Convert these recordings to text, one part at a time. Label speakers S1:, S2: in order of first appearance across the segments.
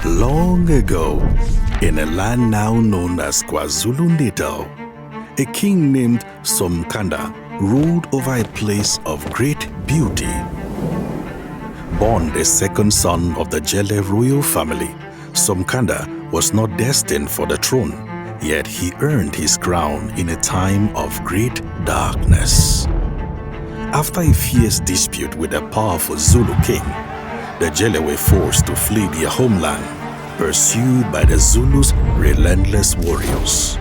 S1: Long ago, in a land now known as KwaZulu-Natal, a king named Somkhanda ruled over a place of great beauty. Born the second son of the Jele royal family, Somkhanda was not destined for the throne, yet he earned his crown in a time of great darkness. After a fierce dispute with a powerful Zulu king, the Jele were forced to flee their homeland, pursued by the Zulus' relentless warriors.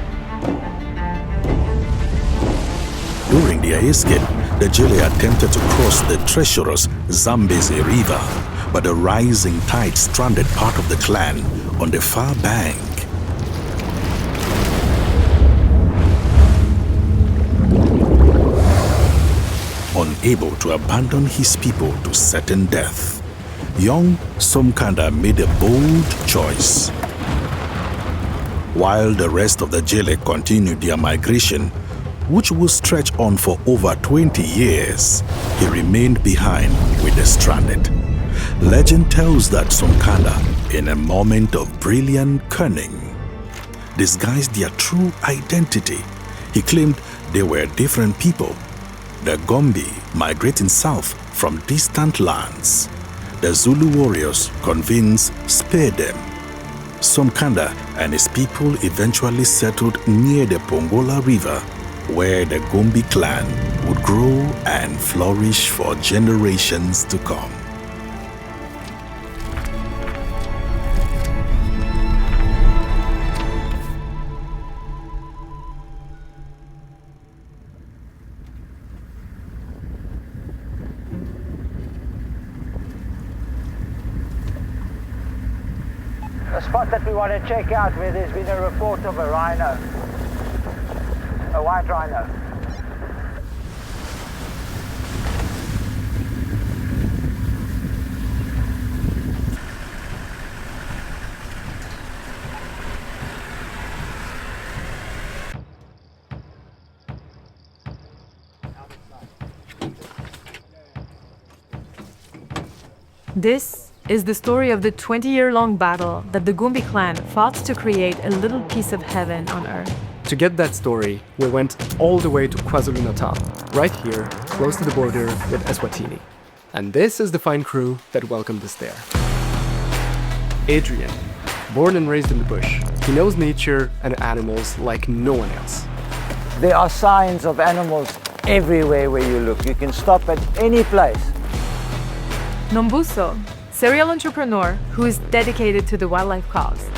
S1: During their escape, the Jele attempted to cross the treacherous Zambezi River, but the rising tide stranded part of the clan on the far bank. Unable to abandon his people to certain death, young Somkhanda made a bold choice. While the rest of the Jele continued their migration, which would stretch on for over 20 years, he remained behind with the stranded. Legend tells that Somkhanda, in a moment of brilliant cunning, disguised their true identity. He claimed they were different people, the Gumbi migrating south from distant lands. The Zulu warriors, convinced, spared them. Somkhanda and his people eventually settled near the Pongola River, where the Gumbi clan would grow and flourish for generations to come.
S2: A spot that we want to check out where there's been a report of a rhino, a white rhino.
S3: This is the story of the 20-year-long battle that the Gumbi clan fought to create a little piece of heaven on earth.
S4: To get that story, we went all the way to KwaZulu-Natal, right here, close to the border with Eswatini. And this is the fine crew that welcomed us there. Adrian, born and raised in the bush, he knows nature and animals like no one else.
S2: There are signs of animals everywhere where you look. You can stop at any place.
S3: Nombuso, serial entrepreneur who is dedicated to the wildlife cause.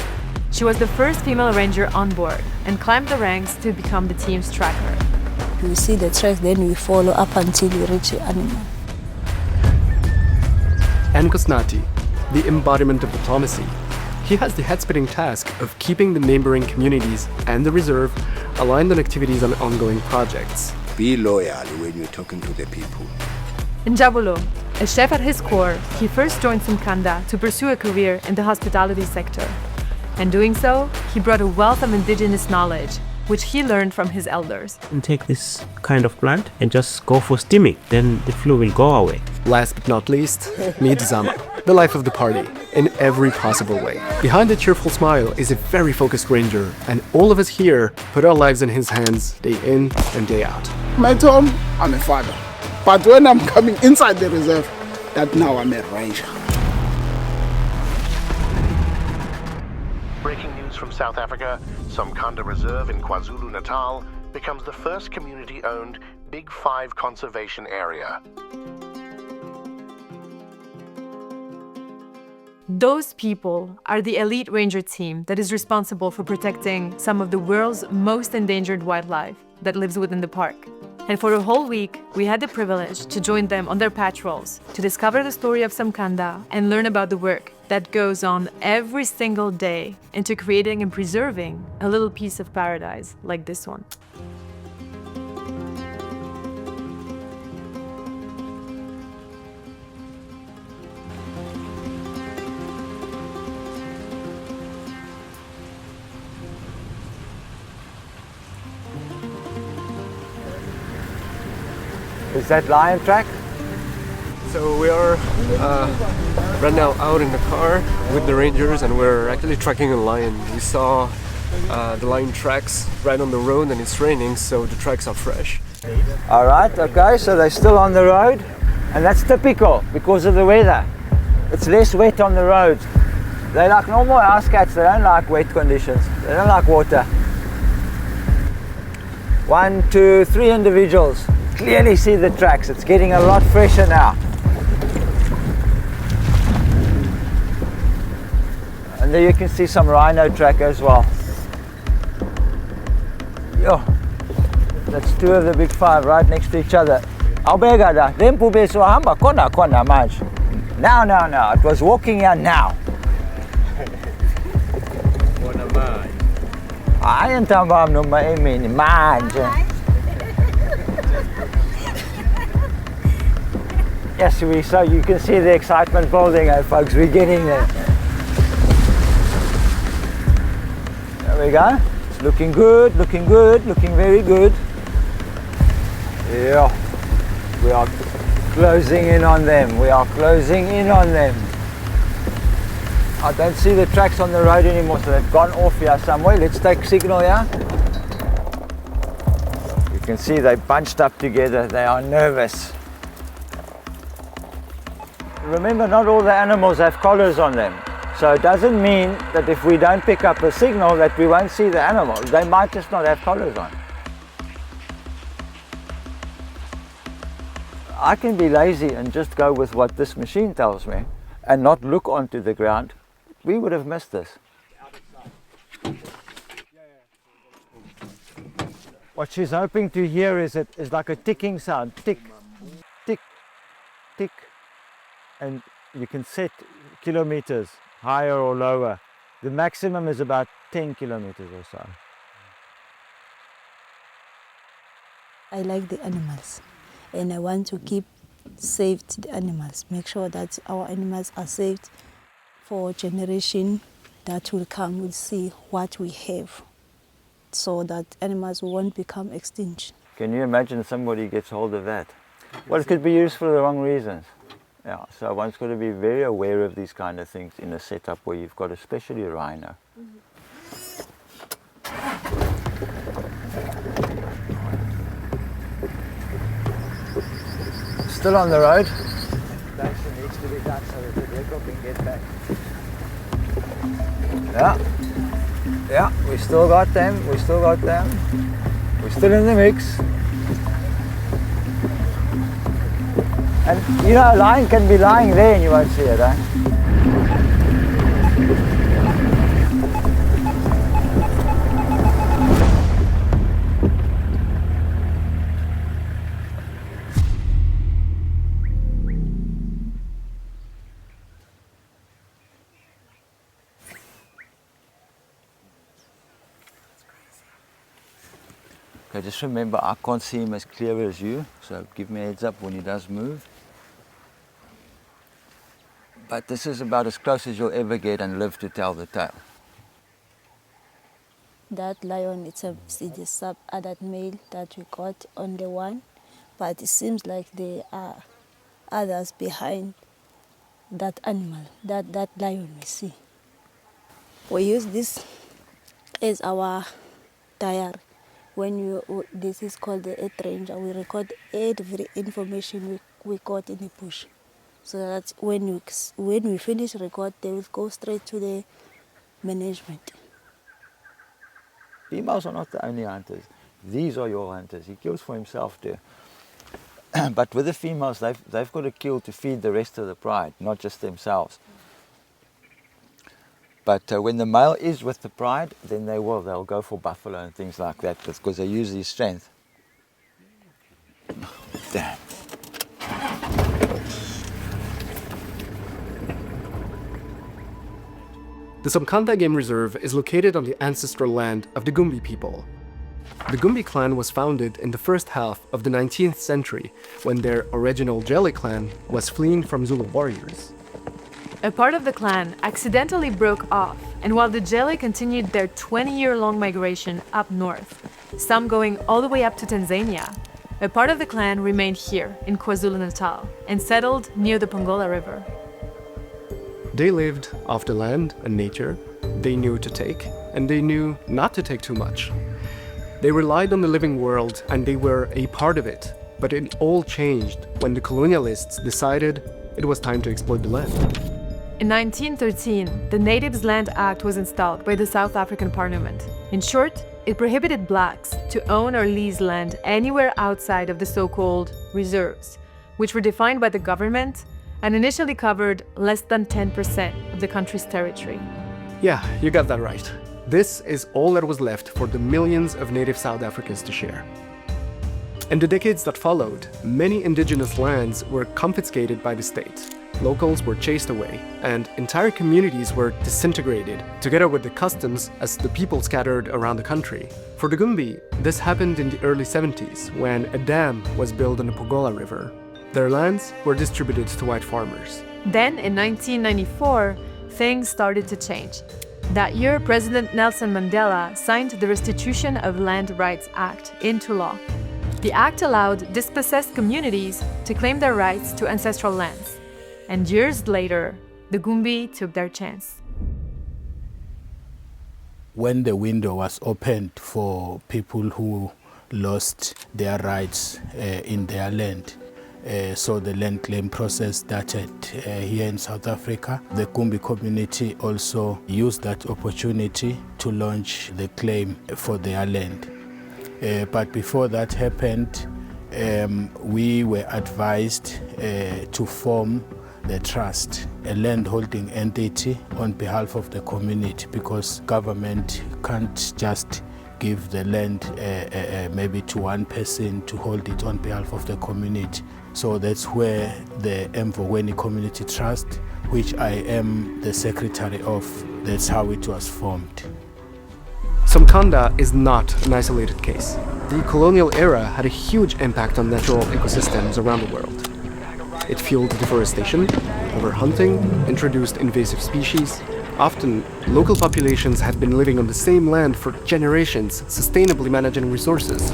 S3: She was the first female ranger on board and climbed the ranks to become the team's tracker.
S5: We see the tracks, then we follow up until we reach the animal.
S4: And Kosnati, the embodiment of diplomacy. He has the head-spinning task of keeping the neighboring communities and the reserve aligned on activities on ongoing projects.
S6: Be loyal when you're talking to the people.
S3: Njabulo, a chef at his core, he first joined Somkhanda to pursue a career in the hospitality sector. And doing so, he brought a wealth of indigenous knowledge, which he learned from his elders.
S7: And take this kind of plant and just go for steaming, then the flu will go away.
S4: Last but not least, meet Zama, the life of the party, in every possible way. Behind the cheerful smile is a very focused ranger, and all of us here put our lives in his hands day in and day out.
S8: At home, I'm a father. But when I'm coming inside the reserve, that now I'm a ranger.
S9: Breaking news from South Africa, Somkhanda Reserve in KwaZulu-Natal becomes the first community-owned Big Five conservation area.
S3: Those people are the elite ranger team that is responsible for protecting some of the world's most endangered wildlife that lives within the park. And for a whole week, we had the privilege to join them on their patrols to discover the story of Somkhanda and learn about the work that goes on every single day into creating and preserving a little piece of paradise like this one.
S2: Is that lion track?
S4: So we are Right now, out in the car with the rangers, and we're actually tracking a lion. We saw the lion tracks right on the road, and it's raining, so the tracks are fresh.
S2: All right, okay, so they're still on the road, and that's typical because of the weather. It's less wet on the roads. They like normal house cats, they don't like wet conditions. They don't like water. 1, 2, 3 individuals. Clearly see the tracks. It's getting a lot fresher now. And there you can see some rhino track as well. Yo, that's 2 of the big 5 right next to each other. How big are they? Them pube so hamba kona maj. Now. It was walking here now. I am talking no maj. Yes, so you can see the excitement building, folks. We're getting there. There we go. It's looking good, looking very good. Yeah. We are closing in on them. I don't see the tracks on the road anymore, so they've gone off here somewhere. Let's take signal here. You can see they bunched up together. They are nervous. Remember, not all the animals have collars on them. So it doesn't mean that if we don't pick up a signal that we won't see the animal. They might just not have collars on. I can be lazy and just go with what this machine tells me and not look onto the ground. We would have missed this. What she's hoping to hear is like a ticking sound. Tick, tick, tick. And you can set kilometers, higher or lower. The maximum is about 10 kilometers or so.
S5: I like the animals, and I want to keep safe the animals, make sure that our animals are saved for generation that will come, will see what we have, so that animals won't become extinct.
S2: Can you imagine somebody gets hold of that? Well, it could be used for the wrong reasons. Yeah, so one's got to be very aware of these kind of things in a setup where you've got especially a rhino. Still on the road. That needs to be done so that the vehicle can get back. Yeah, we still got them, We're still in the mix. And you know, a lion can be lying there and you won't see it, eh? Okay, just remember, I can't see him as clear as you, so give me a heads up when he does move. But this is about as close as you'll ever get and live to tell the tale.
S5: That lion, it's the sub-adult male that we got on the one, but it seems like there are others behind that animal, that lion we see. We use this as our diary. This is called the Earth Ranger. We record every information we got in the bush, so that when we finish record, they will go straight to the management.
S2: Females are not the only hunters. These are your hunters. He kills for himself too. But with the females, they've got to kill to feed the rest of the pride, not just themselves. But when the male is with the pride, then they'll go for buffalo and things like that because they use his strength. Damn.
S4: The Somkhanda Game Reserve is located on the ancestral land of the Gumbi people. The Gumbi clan was founded in the first half of the 19th century when their original Jele clan was fleeing from Zulu warriors.
S3: A part of the clan accidentally broke off, and while the Jele continued their 20-year-long migration up north, some going all the way up to Tanzania, a part of the clan remained here in KwaZulu-Natal and settled near the Pongola River.
S4: They lived off the land and nature. They knew to take, and they knew not to take too much. They relied on the living world, and they were a part of it. But it all changed when the colonialists decided it was time to exploit the land.
S3: In 1913, the Natives Land Act was installed by the South African Parliament. In short, it prohibited blacks to own or lease land anywhere outside of the so-called reserves, which were defined by the government and initially covered less than 10% of the country's territory.
S4: Yeah, you got that right. This is all that was left for the millions of native South Africans to share. In the decades that followed, many indigenous lands were confiscated by the state. Locals were chased away, and entire communities were disintegrated, together with the customs as the people scattered around the country. For the Gumbi, this happened in the early 70s, when a dam was built on the Pogola River. Their lands were distributed to white farmers.
S3: Then, in 1994, things started to change. That year, President Nelson Mandela signed the Restitution of Land Rights Act into law. The act allowed dispossessed communities to claim their rights to ancestral lands. And years later, the Gumbi took their chance.
S10: When the window was opened for people who lost their rights in their land, so the land claim process started here in South Africa. The Gumbi community also used that opportunity to launch the claim for their land. But before that happened, we were advised to form the trust, a land-holding entity on behalf of the community, because government can't just give the land maybe to one person to hold it on behalf of the community. So that's where the Mvoweni Community Trust, which I am the secretary of, that's how it was formed.
S4: Somkhanda is not an isolated case. The colonial era had a huge impact on natural ecosystems around the world. It fueled deforestation, overhunting, introduced invasive species. Often, local populations had been living on the same land for generations, sustainably managing resources.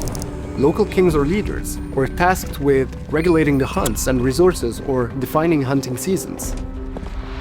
S4: Local kings or leaders were tasked with regulating the hunts and resources or defining hunting seasons.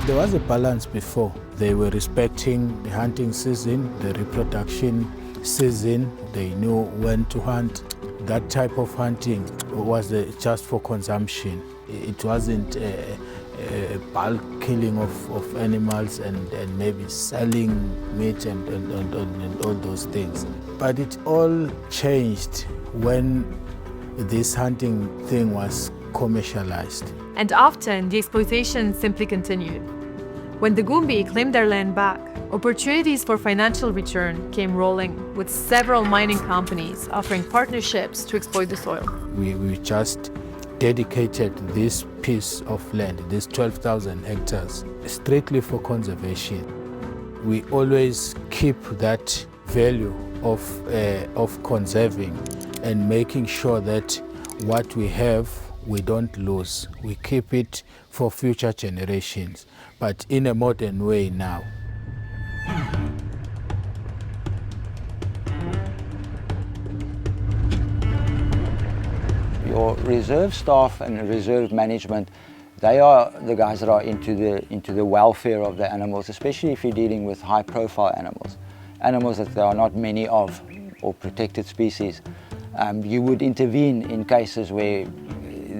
S10: There was a balance before. They were respecting the hunting season, the reproduction season. They knew when to hunt. That type of hunting was just for consumption. It wasn't a bulk killing of animals and maybe selling meat and all those things. But it all changed when this hunting thing was commercialized.
S3: And often, the exploitation simply continued. When the Gumbi claimed their land back, opportunities for financial return came rolling, with several mining companies offering partnerships to exploit the soil.
S10: We just dedicated this piece of land, this 12,000 hectares, strictly for conservation. We always keep that value of conserving and making sure that what we have, we don't lose. We keep it for future generations, but in a modern way now.
S11: Your reserve staff and reserve management, they are the guys that are into the welfare of the animals, especially if you're dealing with high-profile animals, animals that there are not many of, or protected species. You would intervene in cases where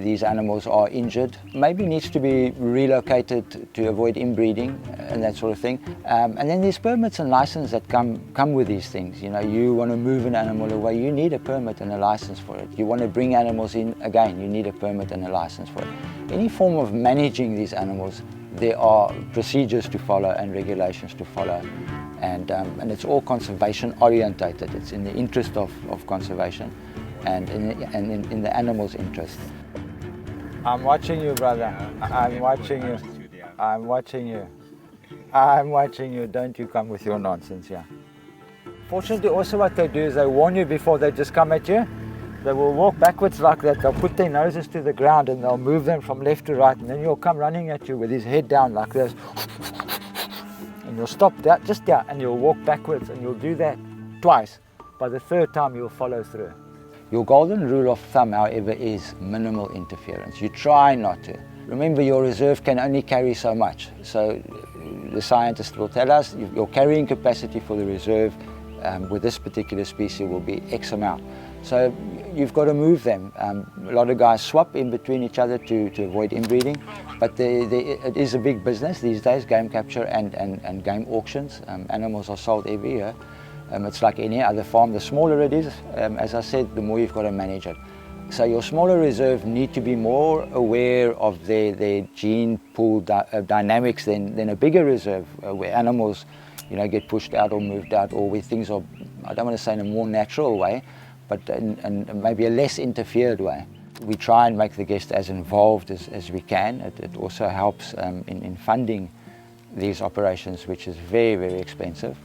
S11: these animals are injured, maybe needs to be relocated to avoid inbreeding and that sort of thing. And then there's permits and licenses that come with these things. You know, you want to move an animal away, you need a permit and a license for it. You want to bring animals in, again, you need a permit and a license for it. Any form of managing these animals, there are procedures to follow and regulations to follow. And it's all conservation orientated. It's in the interest of conservation and in the animal's interest.
S2: I'm watching you, brother. I'm watching you. I'm watching you. I'm watching you. Don't you come with your nonsense here. Fortunately, also what they do is they warn you before they just come at you. They will walk backwards like that. They'll put their noses to the ground and they'll move them from left to right. And then you'll come running at you with his head down like this. And you'll stop that, just there, and you'll walk backwards, and you'll do that twice. By the third time, you'll follow through.
S11: Your golden rule of thumb, however, is minimal interference. You try not to. Remember, your reserve can only carry so much. So the scientists will tell us your carrying capacity for the reserve with this particular species will be X amount. So you've got to move them. A lot of guys swap in between each other to avoid inbreeding, but it is a big business these days, game capture and game auctions. Animals are sold every year. It's like any other farm. The smaller it is, as I said, the more you've got to manage it. So your smaller reserve need to be more aware of their gene pool dynamics than a bigger reserve where animals, get pushed out or moved out, or where things are, I don't want to say in a more natural way, but in maybe a less interfered way. We try and make the guest as involved as we can. It also helps in funding these operations, which is very, very expensive.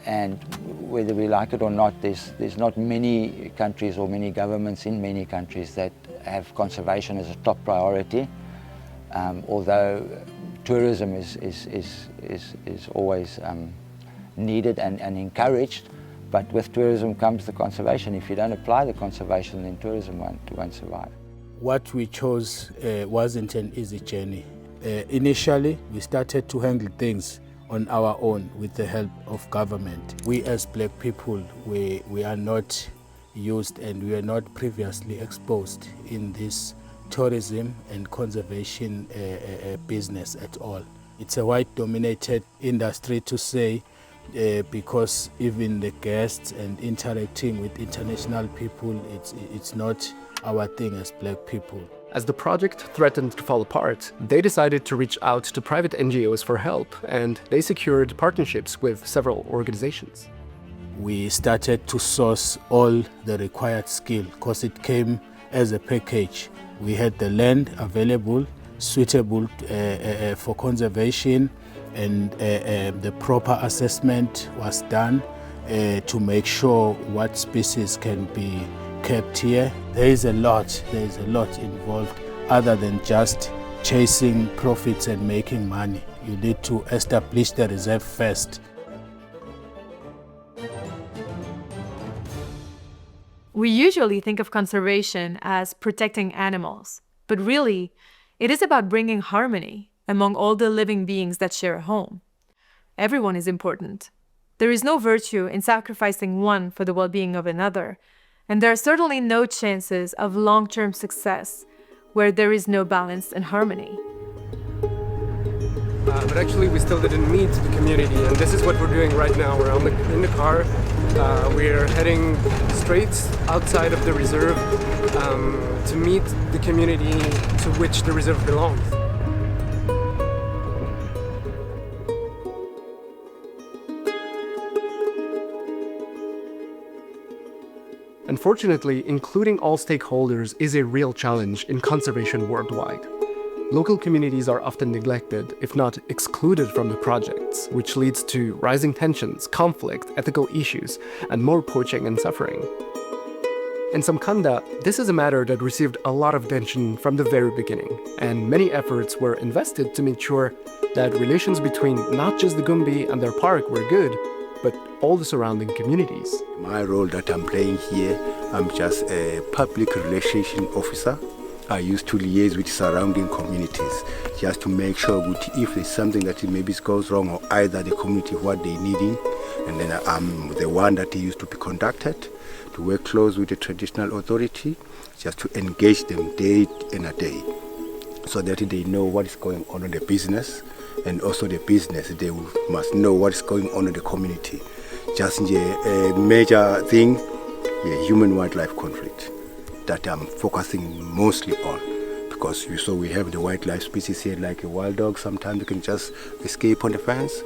S11: And whether we like it or not, there's not many countries or many governments in many countries that have conservation as a top priority, although tourism is always needed and encouraged. But with tourism comes the conservation. If you don't apply the conservation, then tourism won't survive.
S10: What we chose wasn't an easy journey. Initially, we started to handle things on our own with the help of government. We as black people, we are not used and we are not previously exposed in this tourism and conservation business at all. It's a white-dominated industry to say, because even the guests and interacting with international people, it's not our thing as black people.
S4: As the project threatened to fall apart, they decided to reach out to private NGOs for help, and they secured partnerships with several organizations.
S10: We started to source all the required skill because it came as a package. We had the land available, suitable for conservation, and the proper assessment was done to make sure what species can be kept here. There is a lot involved other than just chasing profits and making money. You need to establish the reserve first.
S3: We usually think of conservation as protecting animals, but really, it is about bringing harmony among all the living beings that share a home. Everyone is important. There is no virtue in sacrificing one for the well-being of another, and there are certainly no chances of long-term success where there is no balance and harmony.
S4: But actually, we still didn't meet the community, and this is what we're doing right now. We're in the car. We're heading straight outside of the reserve to meet the community to which the reserve belongs. Unfortunately, including all stakeholders is a real challenge in conservation worldwide. Local communities are often neglected, if not excluded from the projects, which leads to rising tensions, conflict, ethical issues, and more poaching and suffering. In Somkhanda, this is a matter that received a lot of attention from the very beginning, and many efforts were invested to make sure that relations between not just the Gumbi and their park were good, but all the surrounding communities.
S6: My role that I'm playing here, I'm just a public relations officer. I used to liaise with surrounding communities just to make sure that if there's something that maybe goes wrong or either the community what they're needing, and then I'm the one that used to be contacted to work close with the traditional authority just to engage them day and a day so that they know what is going on in the business, and also the business, they must know what is going on in the community. Just a major thing, human-wildlife conflict that I'm focusing mostly on, because you saw we have the wildlife species here like a wild dog. Sometimes they can just escape on the fence,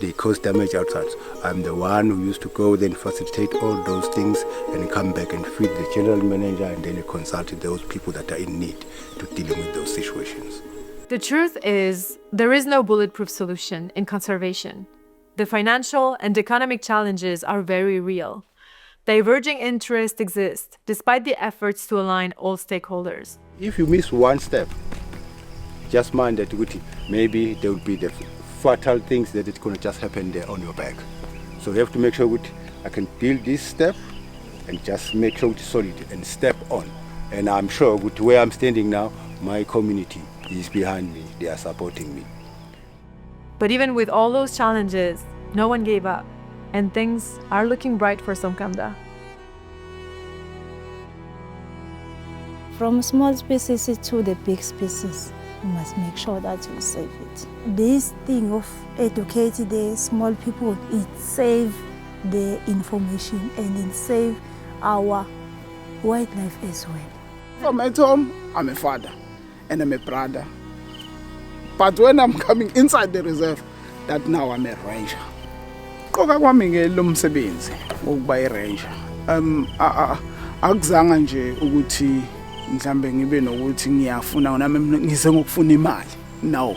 S6: they cause damage outside. I'm the one who used to go then facilitate all those things and come back and feed the general manager, and then consult those people that are in need to dealing with those situations.
S3: The truth is, there is no bulletproof solution in conservation. The financial and economic challenges are very real. Diverging interests exist, despite the efforts to align all stakeholders.
S6: If you miss one step, just mind that maybe there will be the fatal things that it's going to just happen there on your back. So you have to make sure I can build this step and just make sure it's solid and step on And I'm sure with where I'm standing now, my community is behind me. They are supporting me.
S3: But even with all those challenges, no one gave up, and things are looking bright for Somkhanda.
S5: From small species to the big species, we must make sure that we save it. This thing of educating the small people, it saves the information and it saves our wildlife as well.
S8: From at home, I'm a father and I'm a brother. But when I'm coming inside the reserve, that now I'm a ranger. Qoka kwami lo msebenzi wokuba i-ranger. Akuzanga nje ukuthi mhlambe ngibe nokuthi ngiyafuna nami ngise ngokufuna imali. No.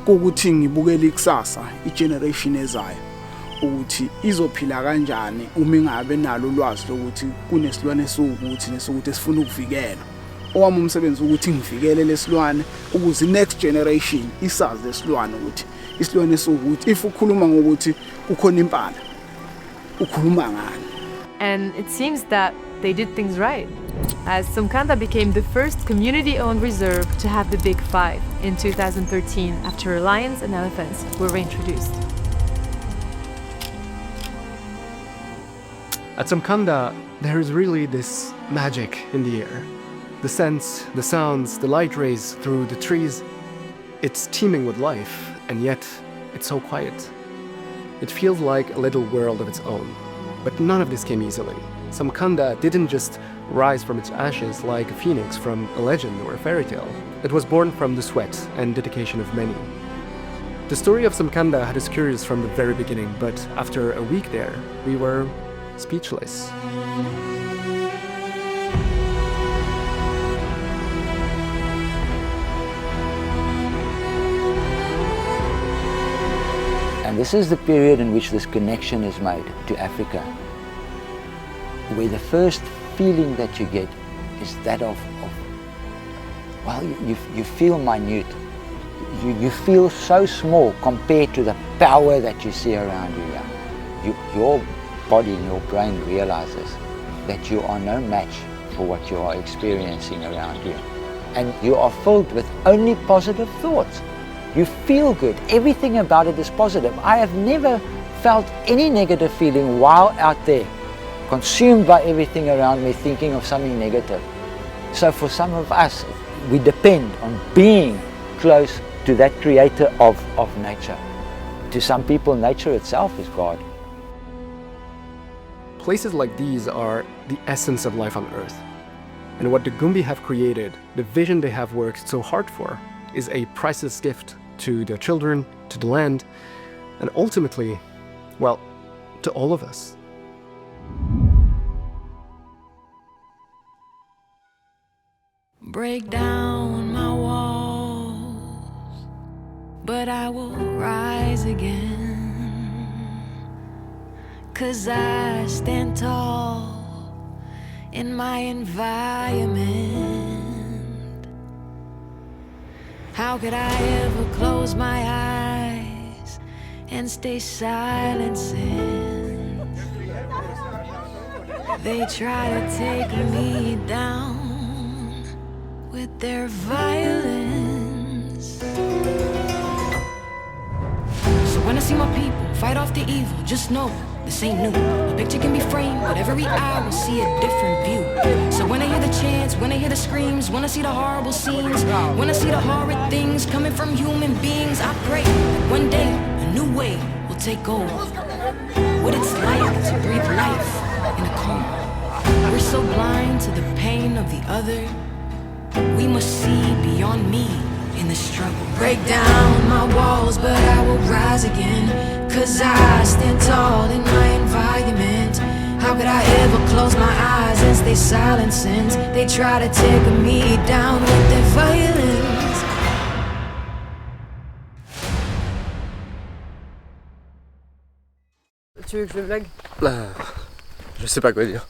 S8: Kukuthi ngibukele ikusasa, i-generation ezayo ukuthi izophila kanjani uma ingabe nalo ulwazi lokuthi kunesilwane esiwukuthi nesokuthi esifuna ukuvikela. Owami umsebenzi ukuthi ngivikele lesilwane ukuze next generation isazi lesilwane ukuthi isilwane esiwukuthi if ukhuluma ngokuthi kukhona impala ukhuluma ngani.
S3: And it seems that they did things right, as Somkhanda became the first community-owned reserve to have the Big Five in 2013 after lions and elephants were reintroduced.
S4: At Somkhanda, there is really this magic in the air. The scents, the sounds, the light rays through the trees. It's teeming with life, and yet it's so quiet. It feels like a little world of its own. But none of this came easily. Somkhanda didn't just rise from its ashes like a phoenix from a legend or a fairy tale. It was born from the sweat and dedication of many. The story of Somkhanda had us curious from the very beginning, but after a week there, we were speechless.
S11: And this is the period in which this connection is made to Africa, where the first feeling that you get is that of well, you feel minute. You feel so small compared to the power that you see around you here. Your body and your brain realizes that you are no match for what you are experiencing around you. And you are filled with only positive thoughts. You feel good. Everything about it is positive. I have never felt any negative feeling while out there, consumed by everything around me, thinking of something negative. So for some of us, we depend on being close to that creator of nature. To some people, nature itself is God.
S4: Places like these are the essence of life on Earth. And what the Gumbi have created, the vision they have worked so hard for, is a priceless gift to their children, to the land, and ultimately, well, to all of us.
S12: Break down my walls, but I will rise again, 'cause I stand tall in my environment. How could I ever close my eyes and stay silent since they try to take me down with their violence? So when I see my people fight off the evil, just know this ain't new. A picture can be framed, but every eye will see a different view. So when I hear the chants, when I hear the screams, when I see the horrible scenes, when I see the horrid things coming from human beings, I pray that one day a new way will take over. What it's like to breathe life in a coma. We're so blind to the pain of the other. We must see beyond me in the struggle. Break down my walls, but I will rise again, 'cause I stand tall in my environment. How could I ever close my eyes and stay silent since they try to take me down with their violence?
S4: Tu veux que je le blague? Je sais pas quoi dire.